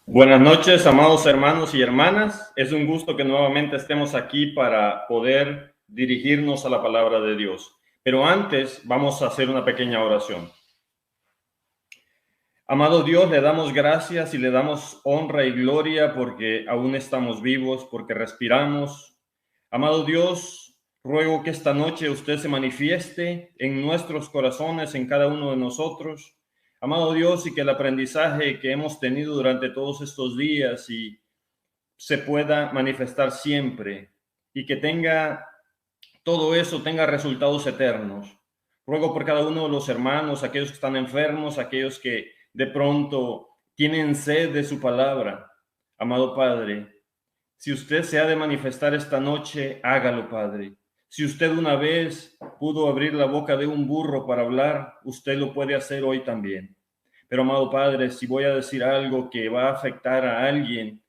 Buenas noches, amados hermanos y hermanas. Es un gusto que nuevamente estemos aquí para poder dirigirnos a la palabra de Dios. Pero antes vamos a hacer una pequeña oración. Amado Dios, le damos gracias y le damos honra y gloria porque aún estamos vivos, porque respiramos. Amado Dios, ruego que esta noche usted se manifieste en nuestros corazones, en cada uno de nosotros. Amado Dios, y que el aprendizaje que hemos tenido durante todos estos días y se pueda manifestar siempre y que todo eso tenga resultados eternos. Ruego por cada uno de los hermanos, aquellos que están enfermos, aquellos que de pronto tienen sed de su palabra. Amado Padre, si usted se ha de manifestar esta noche, hágalo, Padre. Si usted una vez pudo abrir la boca de un burro para hablar, usted lo puede hacer hoy también. Pero, amado Padre, si voy a decir algo que va a afectar a alguien,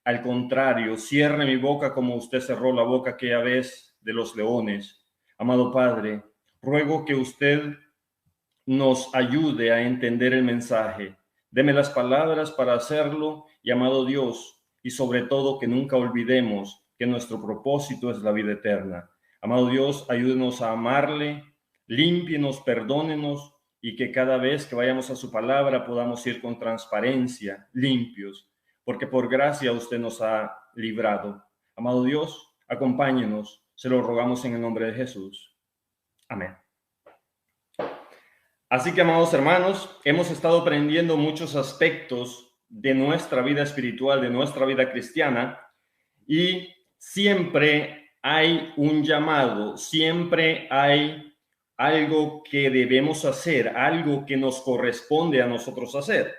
al contrario, cierre mi boca como usted cerró la boca aquella vez de los leones. Amado Padre, ruego que usted nos ayude a entender el mensaje. Deme las palabras para hacerlo y, amado Dios, y sobre todo que nunca olvidemos que nuestro propósito es la vida eterna. Amado Dios, ayúdenos a amarle, límpienos, perdónenos y que cada vez que vayamos a su palabra podamos ir con transparencia, limpios, porque por gracia usted nos ha librado. Amado Dios, acompáñenos, se lo rogamos en el nombre de Jesús. Amén. Así que, amados hermanos, hemos estado aprendiendo muchos aspectos de nuestra vida espiritual, de nuestra vida cristiana, y siempre hay un llamado, siempre hay algo que debemos hacer, algo que nos corresponde a nosotros hacer.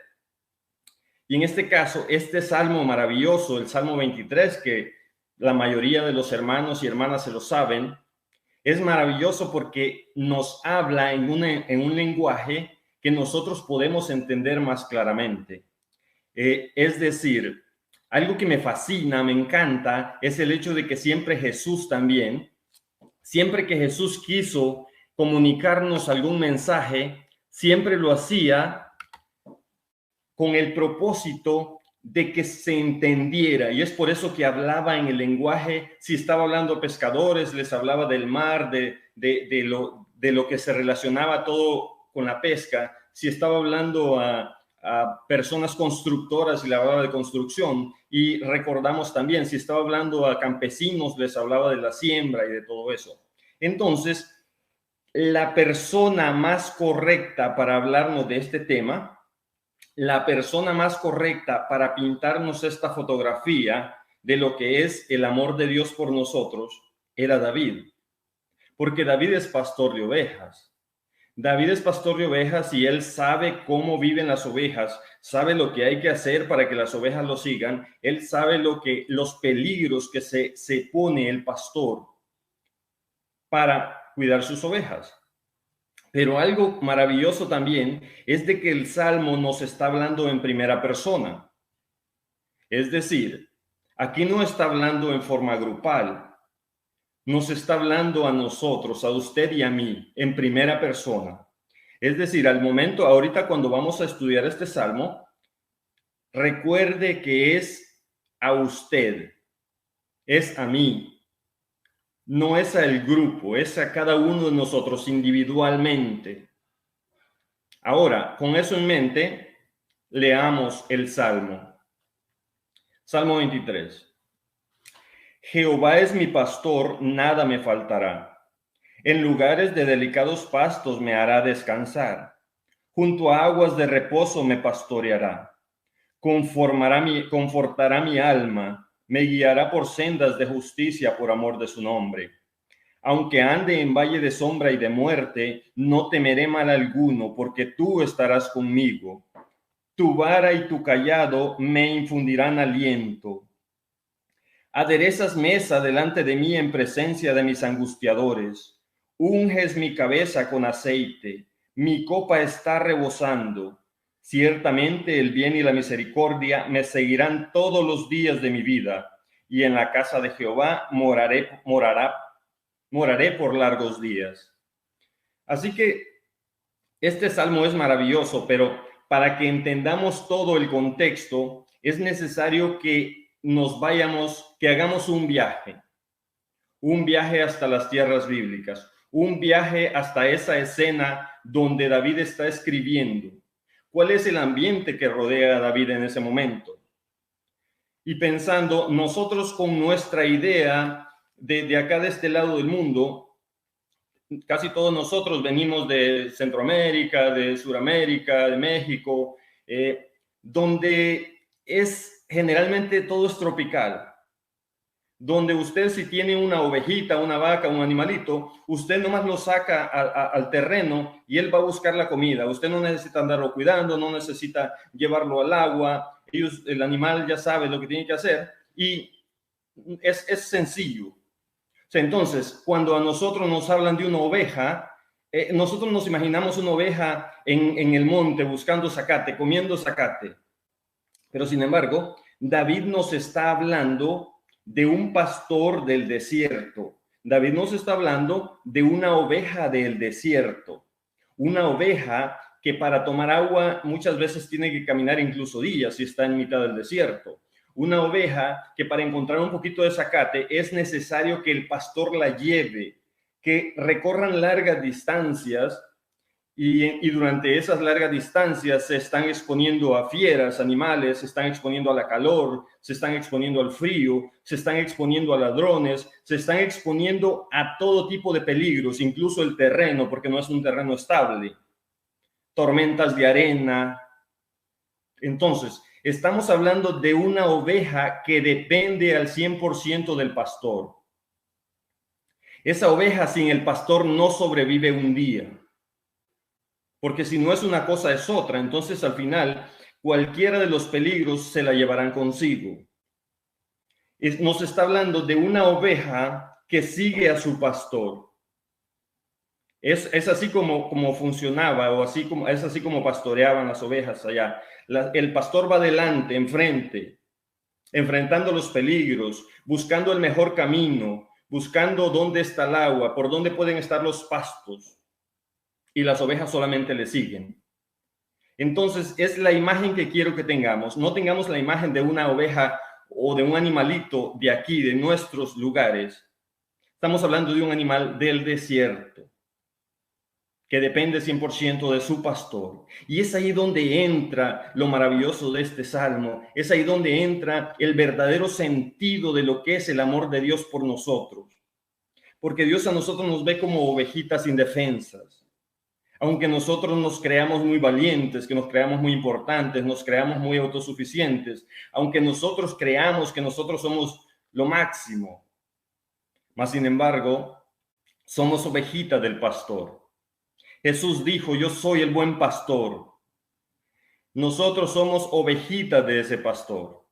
Y en este caso, este salmo maravilloso, el Salmo 23, que la mayoría de los hermanos y hermanas se lo saben, es maravilloso porque nos habla en un lenguaje que nosotros podemos entender más claramente. Es decir, algo que me fascina, me encanta, es el hecho de que siempre Jesús también, siempre que Jesús quiso comunicarnos algún mensaje, siempre lo hacía con el propósito de que se entendiera, y es por eso que hablaba en el lenguaje. Si estaba hablando a pescadores, les hablaba del mar, de lo que se relacionaba todo con la pesca. Si estaba hablando a personas constructoras, le hablaba de construcción. Y recordamos también, si estaba hablando a campesinos, les hablaba de la siembra y de todo eso. Entonces, la persona más correcta para hablarnos de este tema, la persona más correcta para pintarnos esta fotografía de lo que es el amor de Dios por nosotros, era David. Porque David es pastor de ovejas. David es pastor de ovejas y él sabe cómo viven las ovejas, sabe lo que hay que hacer para que las ovejas lo sigan, él sabe los peligros que se pone el pastor para cuidar sus ovejas. Pero algo maravilloso también es de que el Salmo nos está hablando en primera persona. Es decir, aquí no está hablando en forma grupal, nos está hablando a nosotros, a usted y a mí, en primera persona. Es decir, al momento, ahorita cuando vamos a estudiar este Salmo, recuerde que es a usted, es a mí, no es al grupo, es a cada uno de nosotros individualmente. Ahora, con eso en mente, leamos el Salmo. Salmo 23. Jehová es mi pastor, nada me faltará. En lugares de delicados pastos me hará descansar. Junto a aguas de reposo me pastoreará. Confortará mi alma, me guiará por sendas de justicia por amor de su nombre. Aunque ande en valle de sombra y de muerte, no temeré mal alguno, porque tú estarás conmigo. Tu vara y tu cayado me infundirán aliento. Aderezas mesa delante de mí en presencia de mis angustiadores. Unges mi cabeza con aceite. Mi copa está rebosando. Ciertamente el bien y la misericordia me seguirán todos los días de mi vida, y en la casa de Jehová moraré por largos días. Así que este salmo es maravilloso, pero para que entendamos todo el contexto, es necesario que nos vayamos, que hagamos un viaje hasta las tierras bíblicas, un viaje hasta esa escena donde David está escribiendo. ¿Cuál es el ambiente que rodea a David en ese momento? Y pensando, nosotros con nuestra idea de acá de este lado del mundo, casi todos nosotros venimos de Centroamérica, de Sudamérica, de México, donde es generalmente todo es tropical, donde usted si tiene una ovejita, una vaca, un animalito, usted nomás lo saca al terreno y él va a buscar la comida. Usted no necesita andarlo cuidando, no necesita llevarlo al agua. El animal ya sabe lo que tiene que hacer y es sencillo. O sea, entonces, cuando a nosotros nos hablan de una oveja, nosotros nos imaginamos una oveja en el monte buscando zacate, comiendo zacate. Pero sin embargo, David nos está hablando de un pastor del desierto. David nos está hablando de una oveja del desierto. Una oveja que para tomar agua muchas veces tiene que caminar incluso días si está en mitad del desierto. Una oveja que para encontrar un poquito de zacate es necesario que el pastor la lleve, que recorran largas distancias y durante esas largas distancias se están exponiendo a fieras, animales, se están exponiendo a la calor, se están exponiendo al frío, se están exponiendo a ladrones, se están exponiendo a todo tipo de peligros, incluso el terreno, porque no es un terreno estable, tormentas de arena. Entonces, estamos hablando de una oveja que depende al 100% del pastor. Esa oveja sin el pastor no sobrevive un día. Porque si no es una cosa, es otra. Entonces, al final, cualquiera de los peligros se la llevarán consigo. Nos está hablando de una oveja que sigue a su pastor. Es así como funcionaba, o es así como pastoreaban las ovejas allá. El pastor va adelante, enfrente, enfrentando los peligros, buscando el mejor camino, buscando dónde está el agua, por dónde pueden estar los pastos. Y las ovejas solamente le siguen. Entonces, es la imagen que quiero que tengamos. No tengamos la imagen de una oveja o de un animalito de aquí, de nuestros lugares. Estamos hablando de un animal del desierto, que depende 100% de su pastor. Y es ahí donde entra lo maravilloso de este salmo. Es ahí donde entra el verdadero sentido de lo que es el amor de Dios por nosotros. Porque Dios a nosotros nos ve como ovejitas indefensas. Aunque nosotros nos creamos muy valientes, que nos creamos muy importantes, nos creamos muy autosuficientes, aunque nosotros creamos que nosotros somos lo máximo, mas sin embargo, somos ovejitas del pastor. Jesús dijo, yo soy el buen pastor. Nosotros somos ovejitas de ese pastor.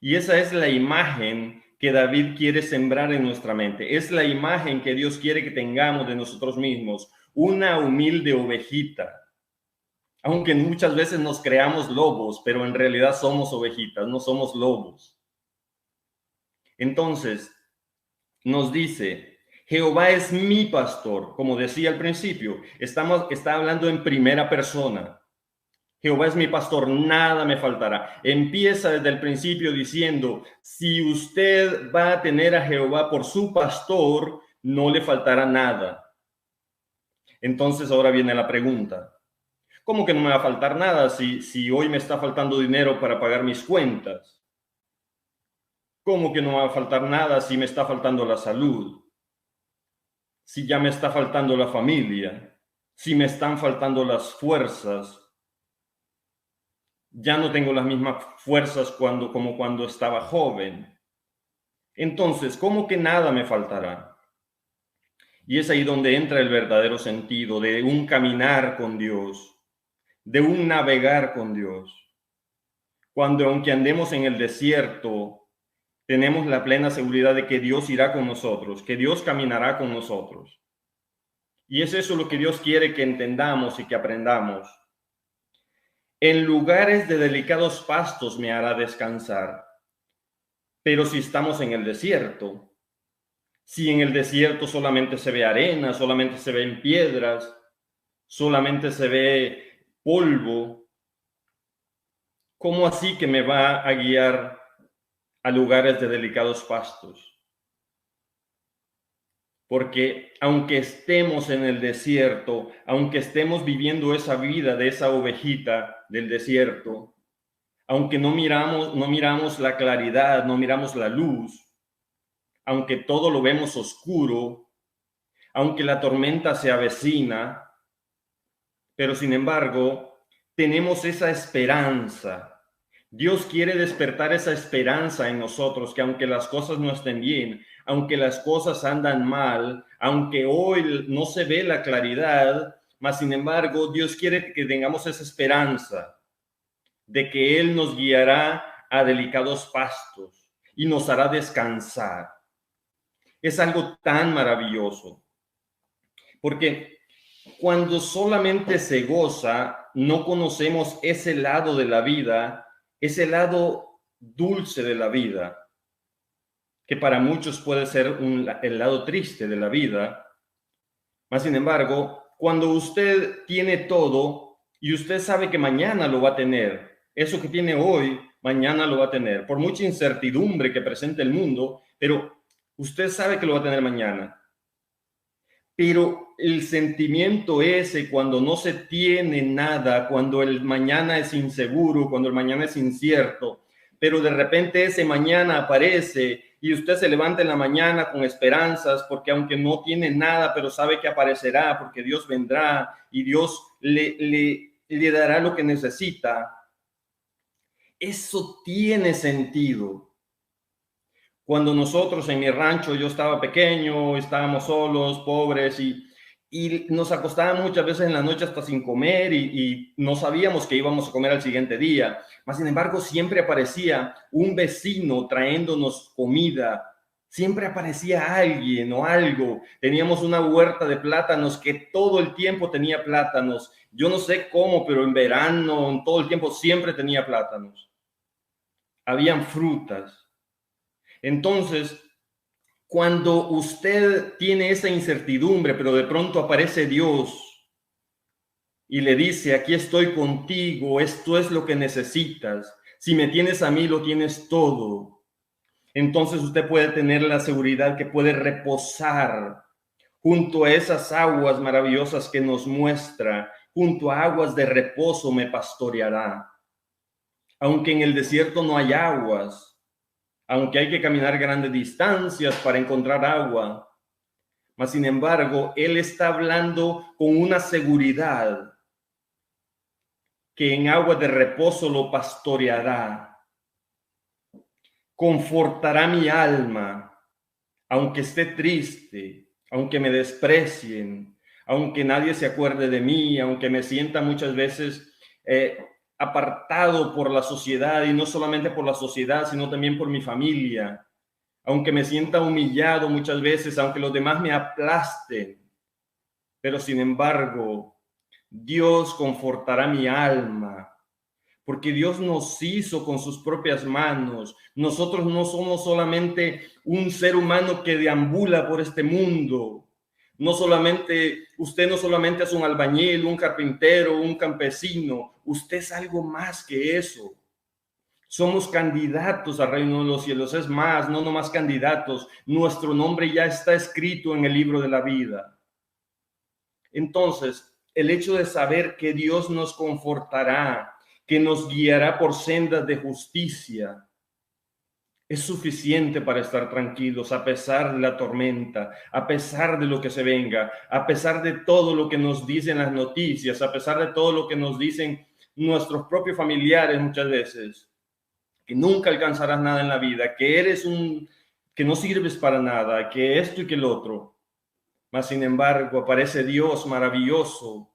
Y esa es la imagen que David quiere sembrar en nuestra mente. Es la imagen que Dios quiere que tengamos de nosotros mismos. Una humilde ovejita. Aunque muchas veces nos creamos lobos, pero en realidad somos ovejitas, no somos lobos. Entonces, nos dice, Jehová es mi pastor, como decía al principio, está hablando en primera persona. Jehová es mi pastor, nada me faltará. Empieza desde el principio diciendo, si usted va a tener a Jehová por su pastor, no le faltará nada. Entonces ahora viene la pregunta. ¿Cómo que no me va a faltar nada si hoy me está faltando dinero para pagar mis cuentas? ¿Cómo que no me va a faltar nada si me está faltando la salud? Si ya me está faltando la familia, si me están faltando las fuerzas. Ya no tengo las mismas fuerzas como cuando estaba joven. Entonces, ¿cómo que nada me faltará? Y es ahí donde entra el verdadero sentido de un caminar con Dios, de un navegar con Dios. Cuando aunque andemos en el desierto, tenemos la plena seguridad de que Dios irá con nosotros, que Dios caminará con nosotros. Y es eso lo que Dios quiere que entendamos y que aprendamos. En lugares de delicados pastos me hará descansar. Pero si estamos en el desierto, si en el desierto solamente se ve arena, solamente se ven piedras, solamente se ve polvo, ¿Cómo así que me va a guiar a lugares de delicados pastos? Porque aunque estemos en el desierto, aunque estemos viviendo esa vida de esa ovejita del desierto, aunque no miramos la claridad, no miramos la luz, aunque todo lo vemos oscuro, aunque la tormenta se avecina, pero sin embargo, tenemos esa esperanza. Dios quiere despertar esa esperanza en nosotros, que aunque las cosas no estén bien, aunque las cosas andan mal, aunque hoy no se ve la claridad, mas sin embargo, Dios quiere que tengamos esa esperanza de que Él nos guiará a delicados pastos y nos hará descansar. Es algo tan maravilloso, porque cuando solamente se goza, no conocemos ese lado de la vida, ese lado dulce de la vida, que para muchos puede ser el lado triste de la vida. Mas, sin embargo, cuando usted tiene todo y usted sabe que mañana lo va a tener, eso que tiene hoy, mañana lo va a tener, por mucha incertidumbre que presente el mundo, pero usted sabe que lo va a tener mañana. Pero el sentimiento ese cuando no se tiene nada, cuando el mañana es inseguro, cuando el mañana es incierto, pero de repente ese mañana aparece y usted se levanta en la mañana con esperanzas, porque aunque no tiene nada, pero sabe que aparecerá, porque Dios vendrá y Dios le dará lo que necesita. Eso tiene sentido. Cuando nosotros en mi rancho, yo estaba pequeño, estábamos solos, pobres, y nos acostábamos muchas veces en la noche hasta sin comer y no sabíamos que íbamos a comer al siguiente día. Mas, sin embargo, siempre aparecía un vecino trayéndonos comida. Siempre aparecía alguien o algo. Teníamos una huerta de plátanos que todo el tiempo tenía plátanos. Yo no sé cómo, pero en verano, en todo el tiempo, siempre tenía plátanos. Habían frutas. Entonces, cuando usted tiene esa incertidumbre, pero de pronto aparece Dios y le dice, aquí estoy contigo, esto es lo que necesitas. Si me tienes a mí, lo tienes todo. Entonces usted puede tener la seguridad que puede reposar junto a esas aguas maravillosas que nos muestra, junto a aguas de reposo me pastoreará. Aunque en el desierto no hay aguas, aunque hay que caminar grandes distancias para encontrar agua, mas sin embargo, Él está hablando con una seguridad que en agua de reposo lo pastoreará, confortará mi alma, aunque esté triste, aunque me desprecien, aunque nadie se acuerde de mí, aunque me sienta muchas veces apartado por la sociedad, y no solamente por la sociedad, sino también por mi familia, aunque me sienta humillado muchas veces, aunque los demás me aplasten, pero sin embargo, Dios confortará mi alma, porque Dios nos hizo con sus propias manos. Nosotros no somos solamente un ser humano que deambula por este mundo. Usted no solamente es un albañil, un carpintero, un campesino. Usted es algo más que eso. Somos candidatos al reino de los cielos. Es más, no nomás candidatos. Nuestro nombre ya está escrito en el libro de la vida. Entonces, el hecho de saber que Dios nos confortará, que nos guiará por sendas de justicia, es suficiente para estar tranquilos a pesar de la tormenta, a pesar de lo que se venga, a pesar de todo lo que nos dicen las noticias, a pesar de todo lo que nos dicen nuestros propios familiares muchas veces, que nunca alcanzarás nada en la vida, que no sirves para nada, que esto y que el otro. Mas sin embargo aparece Dios maravilloso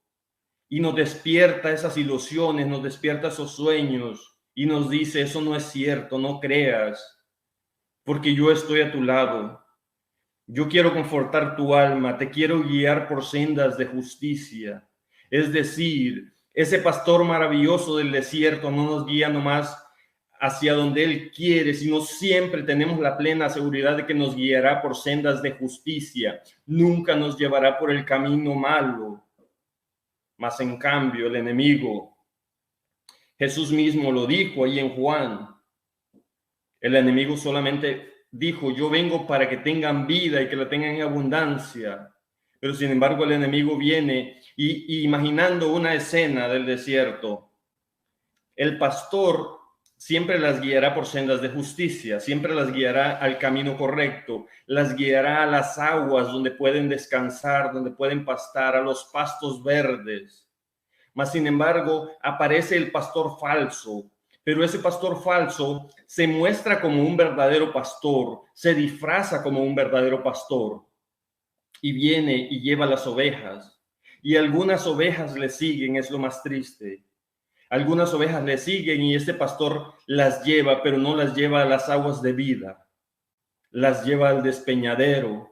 y nos despierta esas ilusiones, nos despierta esos sueños y nos dice, eso no es cierto, no creas, porque yo estoy a tu lado. Yo quiero confortar tu alma, te quiero guiar por sendas de justicia. Es decir, ese pastor maravilloso del desierto no nos guía nomás hacia donde Él quiere, sino siempre tenemos la plena seguridad de que nos guiará por sendas de justicia. Nunca nos llevará por el camino malo. Mas en cambio, el enemigo Jesús mismo lo dijo ahí en Juan. El enemigo solamente dijo, yo vengo para que tengan vida y que la tengan en abundancia. Pero sin embargo el enemigo viene y imaginando una escena del desierto, el pastor siempre las guiará por sendas de justicia, siempre las guiará al camino correcto, las guiará a las aguas donde pueden descansar, donde pueden pastar, a los pastos verdes. Mas, sin embargo, aparece el pastor falso, pero ese pastor falso se muestra como un verdadero pastor, se disfraza como un verdadero pastor y viene y lleva las ovejas. Y algunas ovejas le siguen, es lo más triste. Algunas ovejas le siguen y este pastor las lleva, pero no las lleva a las aguas de vida. Las lleva al despeñadero,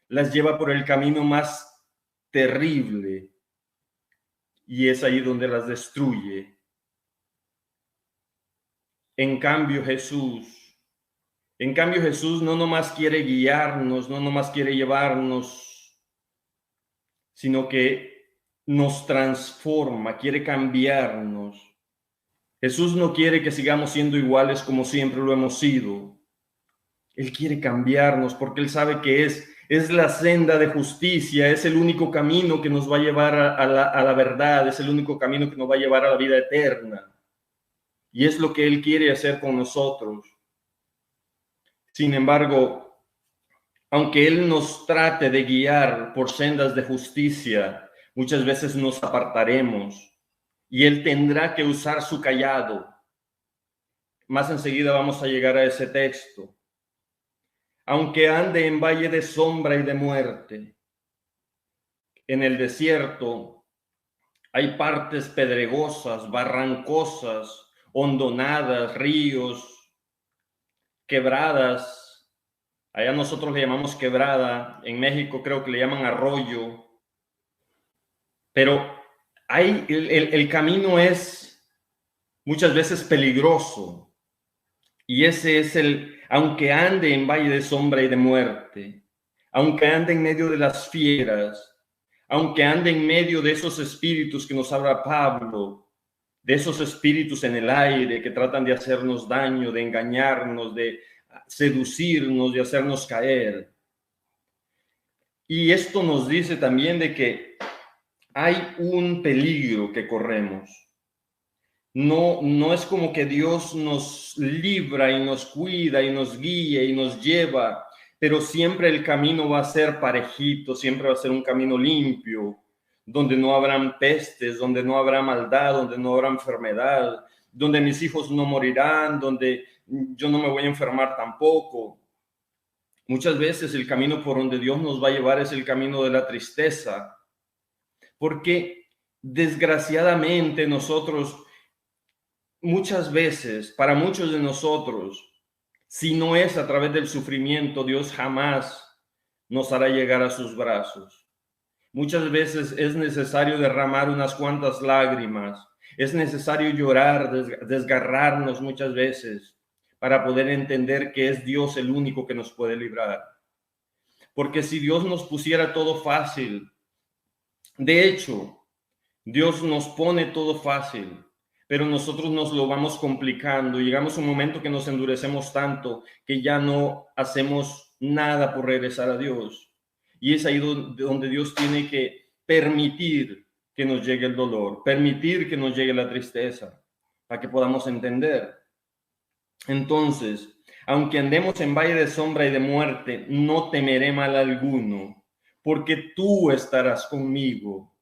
las lleva por el camino más terrible y es ahí donde las destruye. En cambio Jesús no nomás quiere guiarnos, no nomás quiere llevarnos, sino que nos transforma, quiere cambiarnos. Jesús no quiere que sigamos siendo iguales como siempre lo hemos sido. Él quiere cambiarnos porque Él sabe que es la senda de justicia, es el único camino que nos va a llevar a la verdad, es el único camino que nos va a llevar a la vida eterna. Y es lo que Él quiere hacer con nosotros. Sin embargo, aunque Él nos trate de guiar por sendas de justicia, muchas veces nos apartaremos y Él tendrá que usar su cayado. Más enseguida vamos a llegar a ese texto. Aunque ande en valle de sombra y de muerte, en el desierto hay partes pedregosas, barrancosas, hondonadas, ríos, quebradas. Allá nosotros le llamamos quebrada, en México creo que le llaman arroyo. Pero el camino es muchas veces peligroso. Y ese es aunque ande en valle de sombra y de muerte, aunque ande en medio de las fieras, aunque ande en medio de esos espíritus que nos habla Pablo, de esos espíritus en el aire que tratan de hacernos daño, de engañarnos, de seducirnos, de hacernos caer. Y esto nos dice también de que hay un peligro que corremos. No es como que Dios nos libra y nos cuida y nos guía y nos lleva, pero siempre el camino va a ser parejito, siempre va a ser un camino limpio, donde no habrán pestes, donde no habrá maldad, donde no habrá enfermedad, donde mis hijos no morirán, donde yo no me voy a enfermar tampoco. Muchas veces el camino por donde Dios nos va a llevar es el camino de la tristeza, porque desgraciadamente nosotros muchas veces, para muchos de nosotros, si no es a través del sufrimiento, Dios jamás nos hará llegar a sus brazos. Muchas veces es necesario derramar unas cuantas lágrimas, es necesario llorar, desgarrarnos muchas veces para poder entender que es Dios el único que nos puede librar. Porque si Dios nos pusiera todo fácil, de hecho, Dios nos pone todo fácil, pero nosotros nos lo vamos complicando y llegamos a un momento que nos endurecemos tanto que ya no hacemos nada por regresar a Dios. Y es ahí donde Dios tiene que permitir que nos llegue el dolor, permitir que nos llegue la tristeza, para que podamos entender. Entonces, aunque andemos en valle de sombra y de muerte, no temeré mal alguno, porque tú estarás conmigo.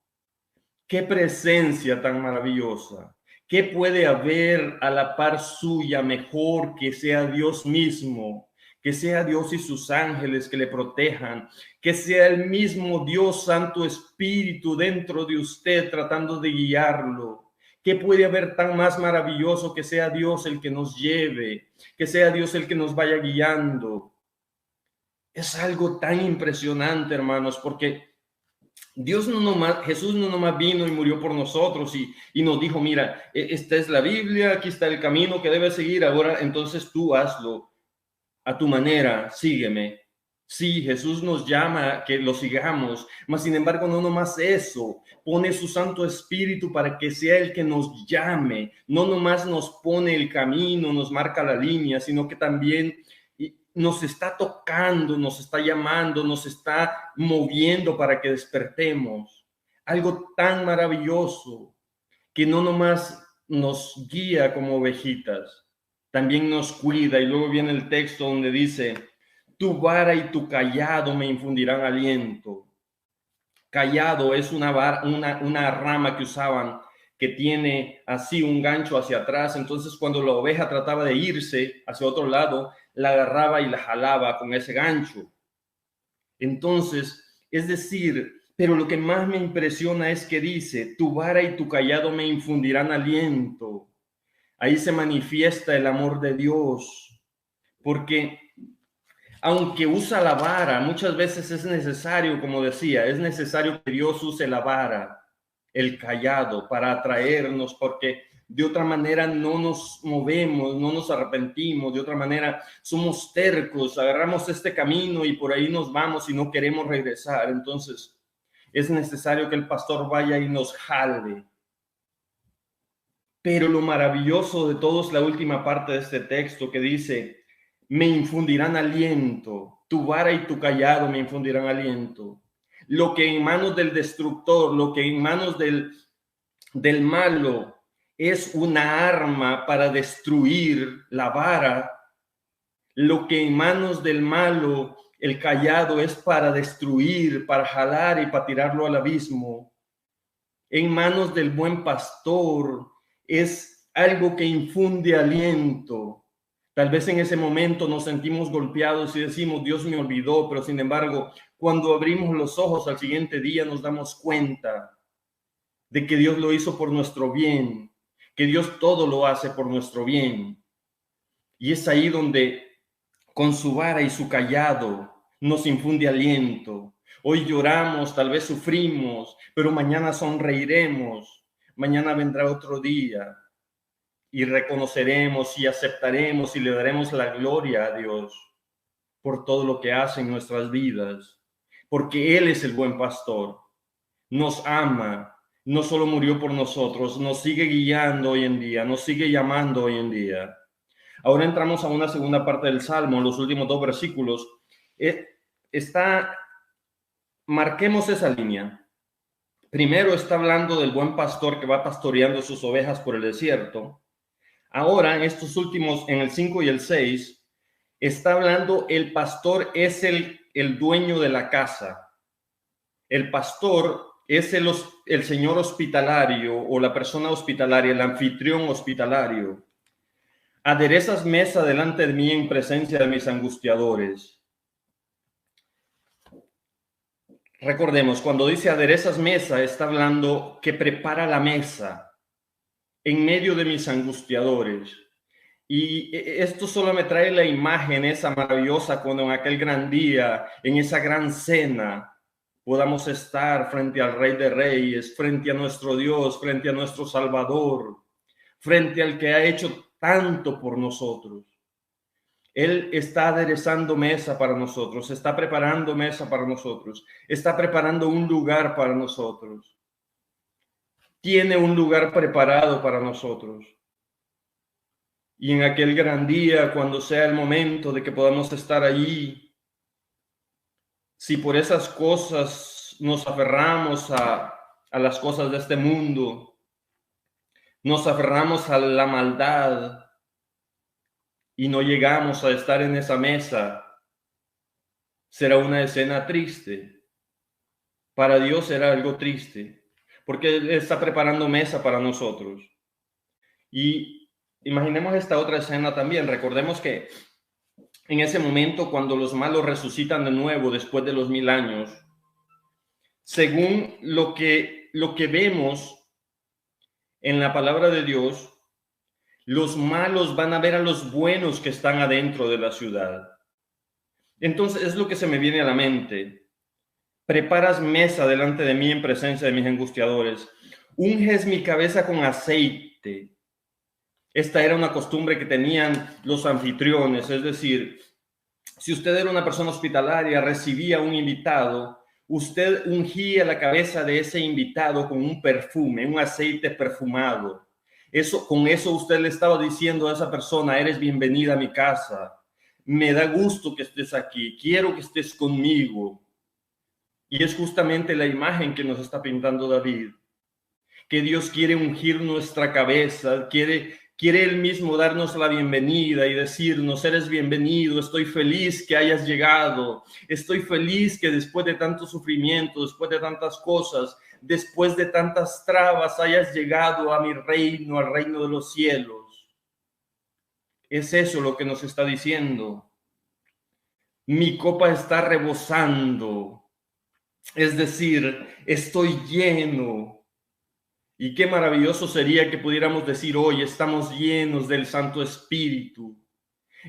¡Qué presencia tan maravillosa! ¿Qué puede haber a la par suya mejor que sea Dios mismo? Que sea Dios y sus ángeles que le protejan, que sea el mismo Dios Santo Espíritu dentro de usted tratando de guiarlo. ¿Qué puede haber tan más maravilloso que sea Dios el que nos lleve, que sea Dios el que nos vaya guiando? Es algo tan impresionante, hermanos, porque Jesús no nomás vino y murió por nosotros y nos dijo, mira, esta es la Biblia, aquí está el camino que debes seguir, ahora entonces tú hazlo a tu manera, sígueme. Sí, Jesús nos llama a que lo sigamos, mas sin embargo no nomás eso, pone su Santo Espíritu para que sea el que nos llame, no nomás nos pone el camino, nos marca la línea, sino que también nos está tocando, nos está llamando, nos está moviendo para que despertemos. Algo tan maravilloso que no nomás nos guía como ovejitas, también nos cuida. Y luego viene el texto donde dice, tu vara y tu cayado me infundirán aliento. Cayado es una rama que usaban que tiene así un gancho hacia atrás. Entonces cuando la oveja trataba de irse hacia otro lado, la agarraba y la jalaba con ese gancho. Entonces, es decir, pero lo que más me impresiona es que dice, tu vara y tu cayado me infundirán aliento. Ahí se manifiesta el amor de Dios, porque aunque usa la vara, muchas veces es necesario, como decía, es necesario que Dios use la vara, el cayado, para atraernos, porque de otra manera no nos movemos, no nos arrepentimos, de otra manera somos tercos, agarramos este camino y por ahí nos vamos y no queremos regresar. Entonces es necesario que el pastor vaya y nos jale. Pero lo maravilloso de todo es la última parte de este texto que dice, me infundirán aliento, tu vara y tu cayado me infundirán aliento. Lo que en manos del destructor, lo que en manos del malo es una arma para destruir, la vara, lo que en manos del malo, el cayado, es para destruir, para jalar y para tirarlo al abismo. En manos del buen pastor es algo que infunde aliento. Tal vez en ese momento nos sentimos golpeados y decimos, Dios me olvidó, pero sin embargo, cuando abrimos los ojos al siguiente día nos damos cuenta de que Dios lo hizo por nuestro bien, que Dios todo lo hace por nuestro bien. Y es ahí donde con su vara y su cayado nos infunde aliento. Hoy lloramos, tal vez sufrimos, pero mañana sonreiremos. Mañana vendrá otro día y reconoceremos y aceptaremos y le daremos la gloria a Dios por todo lo que hace en nuestras vidas, porque Él es el buen pastor, nos ama, no solo murió por nosotros, nos sigue guiando hoy en día, nos sigue llamando hoy en día. Ahora entramos a una segunda parte del Salmo, en los últimos 2 versículos. Marquemos esa línea. Primero está hablando del buen pastor que va pastoreando sus ovejas por el desierto. Ahora, en estos últimos, en el 5 y el 6, está hablando el pastor es el dueño de la casa. El pastor es el señor hospitalario o la persona hospitalaria, el anfitrión hospitalario. Aderezas mesa delante de mí en presencia de mis angustiadores. Recordemos, cuando dice aderezas mesa, está hablando que prepara la mesa en medio de mis angustiadores. Y esto solo me trae la imagen esa maravillosa cuando en aquel gran día, en esa gran cena, podamos estar frente al Rey de Reyes, frente a nuestro Dios, frente a nuestro Salvador, frente al que ha hecho tanto por nosotros. Él está aderezando mesa para nosotros, está preparando mesa para nosotros, está preparando un lugar para nosotros. Tiene un lugar preparado para nosotros. Y en aquel gran día, cuando sea el momento de que podamos estar allí, si por esas cosas nos aferramos a las cosas de este mundo, nos aferramos a la maldad y no llegamos a estar en esa mesa, será una escena triste. Para Dios será algo triste, porque Él está preparando mesa para nosotros. Y imaginemos esta otra escena también. Recordemos que en ese momento, cuando los malos resucitan de nuevo después de los 1000 años, según lo que vemos en la palabra de Dios, los malos van a ver a los buenos que están adentro de la ciudad. Entonces es lo que se me viene a la mente. Preparas mesa delante de mí en presencia de mis angustiadores. Unges mi cabeza con aceite. Esta era una costumbre que tenían los anfitriones, es decir, Si usted era una persona hospitalaria, recibía un invitado, usted ungía la cabeza de ese invitado con un perfume, un aceite perfumado. Con eso usted le estaba diciendo a esa persona: eres bienvenida a mi casa, me da gusto que estés aquí, quiero que estés conmigo. Y es justamente la imagen que nos está pintando David, que Dios quiere ungir nuestra cabeza, quiere Él mismo darnos la bienvenida y decirnos: eres bienvenido, estoy feliz que hayas llegado, estoy feliz que después de tanto sufrimiento, después de tantas cosas, después de tantas trabas, hayas llegado a mi reino, al reino de los cielos. Es eso lo que nos está diciendo. Mi copa está rebosando, es decir, estoy lleno. Y qué maravilloso sería que pudiéramos decir hoy: estamos llenos del Santo Espíritu,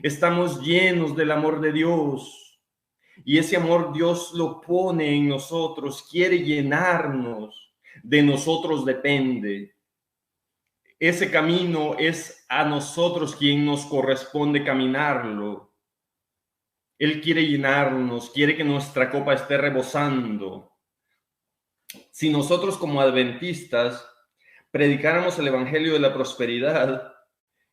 estamos llenos del amor de Dios. Y ese amor Dios lo pone en nosotros, quiere llenarnos, de nosotros depende. Ese camino es a nosotros quien nos corresponde caminarlo. Él quiere llenarnos, quiere que nuestra copa esté rebosando. Si nosotros como adventistas predicáramos el evangelio de la prosperidad,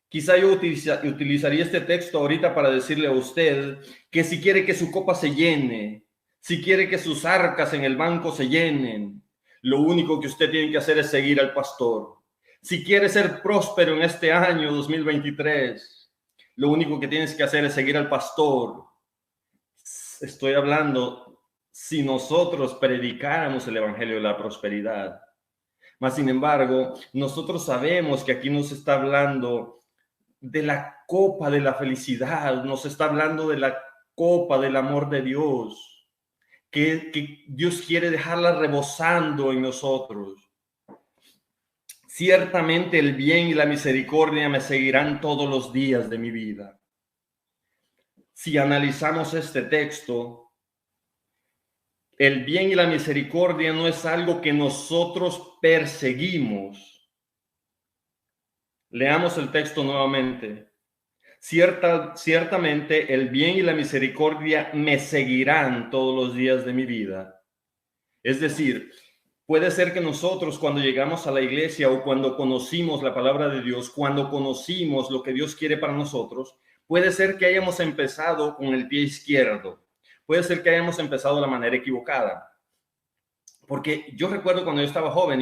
quizá yo utilizaría este texto ahorita para decirle a usted que si quiere que su copa se llene, si quiere que sus arcas en el banco se llenen, lo único que usted tiene que hacer es seguir al pastor. Si quiere ser próspero en este año 2023, lo único que tienes que hacer es seguir al pastor. Estoy hablando si nosotros predicáramos el evangelio de la prosperidad. Mas, sin embargo, nosotros sabemos que aquí nos está hablando de la copa de la felicidad, nos está hablando de la copa del amor de Dios, que Dios quiere dejarla rebosando en nosotros. Ciertamente el bien y la misericordia me seguirán todos los días de mi vida. Si analizamos este texto, el bien y la misericordia no es algo que nosotros perseguimos. Leamos el texto nuevamente. Ciertamente el bien y la misericordia me seguirán todos los días de mi vida. Es decir, puede ser que nosotros, cuando llegamos a la iglesia o cuando conocimos la palabra de Dios, cuando conocimos lo que Dios quiere para nosotros, puede ser que hayamos empezado con el pie izquierdo. Puede ser que hayamos empezado de la manera equivocada. Porque yo recuerdo cuando yo estaba joven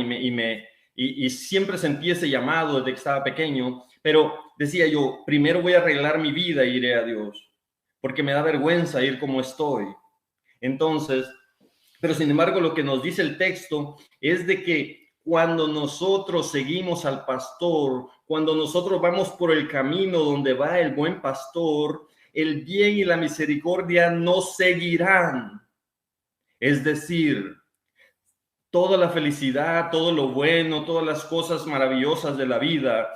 y siempre sentí ese llamado desde que estaba pequeño, pero decía yo: primero voy a arreglar mi vida e iré a Dios, porque me da vergüenza ir como estoy. Entonces, pero sin embargo, lo que nos dice el texto es de que cuando nosotros seguimos al pastor, cuando nosotros vamos por el camino donde va el buen pastor, el bien y la misericordia nos seguirán. Es decir, toda la felicidad, todo lo bueno, todas las cosas maravillosas de la vida,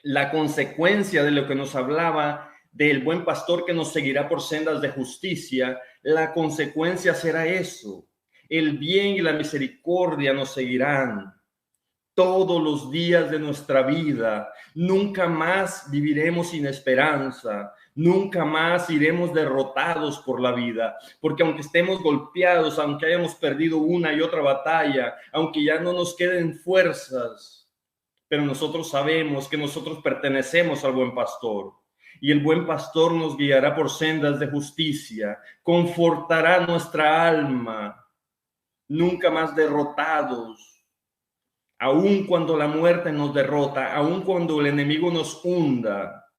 la consecuencia de lo que nos hablaba del buen pastor que nos seguirá por sendas de justicia, la consecuencia será eso: el bien y la misericordia nos seguirán todos los días de nuestra vida. Nunca más viviremos sin esperanza, nunca más iremos derrotados por la vida, porque aunque estemos golpeados, aunque hayamos perdido una y otra batalla, aunque ya no nos queden fuerzas, pero nosotros sabemos que nosotros pertenecemos al buen pastor. Y el buen pastor nos guiará por sendas de justicia, confortará nuestra alma, nunca más derrotados. Aun cuando la muerte nos derrota, aun cuando el enemigo nos hunda,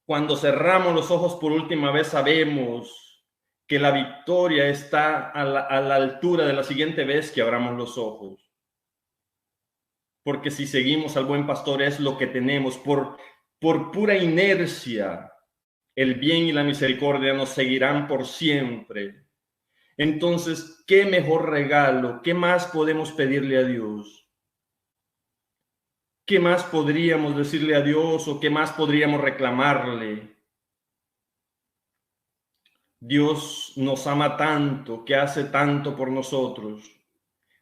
cuando cerramos los ojos por última vez, sabemos que la victoria está a la altura de la siguiente vez que abramos los ojos. Porque si seguimos al buen pastor es lo que tenemos. Por pura inercia, el bien y la misericordia nos seguirán por siempre. Entonces, ¿qué mejor regalo? ¿Qué más podemos pedirle a Dios? ¿Qué más podríamos decirle a Dios o qué más podríamos reclamarle? Dios nos ama tanto, que hace tanto por nosotros.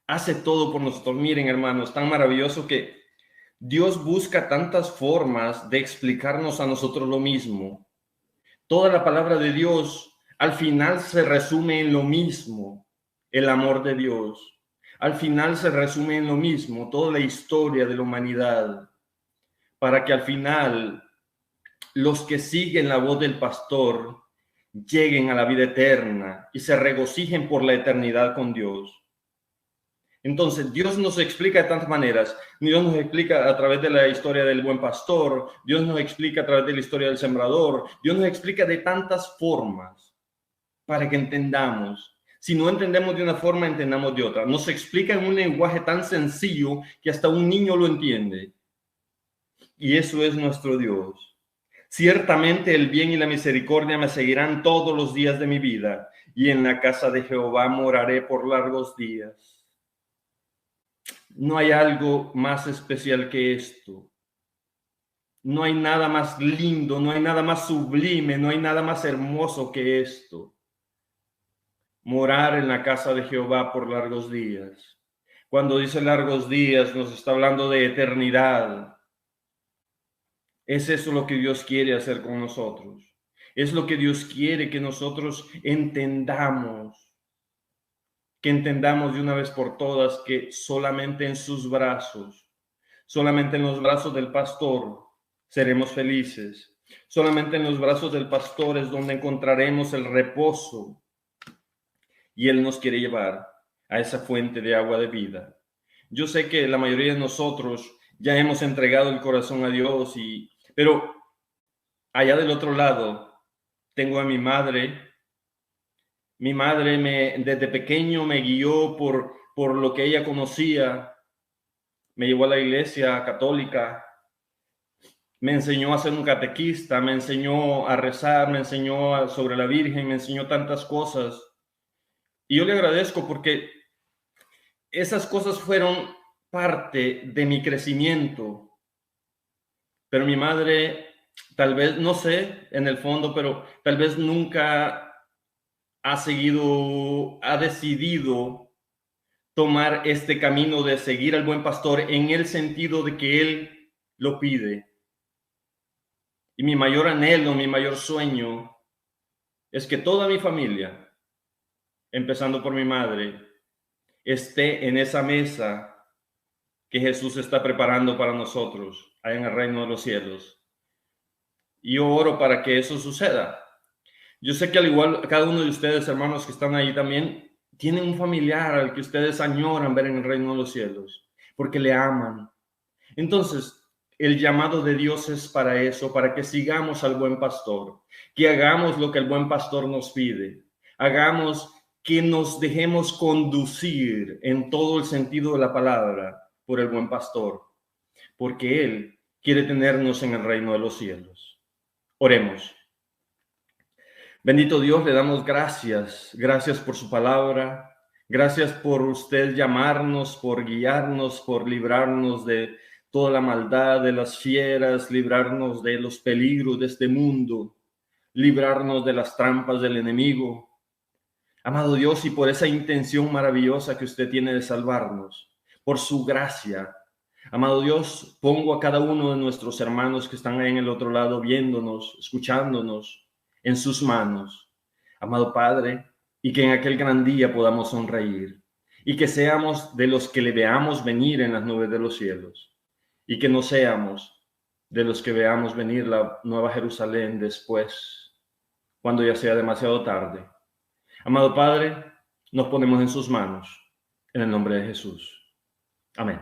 Hace todo por nosotros. Miren, hermanos, tan maravilloso que Dios busca tantas formas de explicarnos a nosotros lo mismo. Toda la palabra de Dios al final se resume en lo mismo, el amor de Dios. Al final se resume en lo mismo, toda la historia de la humanidad, para que al final los que siguen la voz del pastor lleguen a la vida eterna y se regocijen por la eternidad con Dios. Entonces, Dios nos explica de tantas maneras. Dios nos explica a través de la historia del buen pastor, Dios nos explica a través de la historia del sembrador, Dios nos explica de tantas formas para que entendamos. Si no entendemos de una forma, entendamos de otra. Nos explica en un lenguaje tan sencillo que hasta un niño lo entiende. Y eso es nuestro Dios. Ciertamente el bien y la misericordia me seguirán todos los días de mi vida, y en la casa de Jehová moraré por largos días. No hay algo más especial que esto. No hay nada más lindo, no hay nada más sublime, no hay nada más hermoso que esto. Morar en la casa de Jehová por largos días. Cuando dice largos días, nos está hablando de eternidad. Es eso lo que Dios quiere hacer con nosotros. Es lo que Dios quiere que nosotros entendamos. Que entendamos de una vez por todas que solamente en sus brazos, solamente en los brazos del pastor seremos felices. Solamente en los brazos del pastor es donde encontraremos el reposo. Y Él nos quiere llevar a esa fuente de agua de vida. Yo sé que la mayoría de nosotros ya hemos entregado el corazón a Dios, pero allá del otro lado tengo a mi madre. Mi madre desde pequeño me guió por lo que ella conocía. Me llevó a la iglesia católica. Me enseñó a ser un catequista, me enseñó a rezar, me enseñó sobre la Virgen, me enseñó tantas cosas. Y yo le agradezco porque esas cosas fueron parte de mi crecimiento. Pero mi madre, tal vez, no sé, en el fondo, pero tal vez nunca ha decidido tomar este camino de seguir al buen pastor en el sentido de que él lo pide. Y mi mayor anhelo, mi mayor sueño es que toda mi familia, empezando por mi madre, esté en esa mesa que Jesús está preparando para nosotros, allá en el reino de los cielos. Y yo oro para que eso suceda. Yo sé que al igual cada uno de ustedes, hermanos que están ahí también, tienen un familiar al que ustedes añoran ver en el reino de los cielos, porque le aman. Entonces, el llamado de Dios es para eso, para que sigamos al buen pastor, que hagamos lo que el buen pastor nos pide, hagamos que nos dejemos conducir en todo el sentido de la palabra por el buen pastor, porque Él quiere tenernos en el reino de los cielos. Oremos. Bendito Dios, le damos gracias. Gracias por su palabra. Gracias por usted llamarnos, por guiarnos, por librarnos de toda la maldad, de las fieras, librarnos de los peligros de este mundo, librarnos de las trampas del enemigo. Amado Dios, y por esa intención maravillosa que usted tiene de salvarnos, por su gracia. Amado Dios, pongo a cada uno de nuestros hermanos que están ahí en el otro lado viéndonos, escuchándonos, en sus manos, amado Padre, y que en aquel gran día podamos sonreír y que seamos de los que le veamos venir en las nubes de los cielos y que no seamos de los que veamos venir la nueva Jerusalén después, cuando ya sea demasiado tarde. Amado Padre, nos ponemos en sus manos, en el nombre de Jesús. Amén.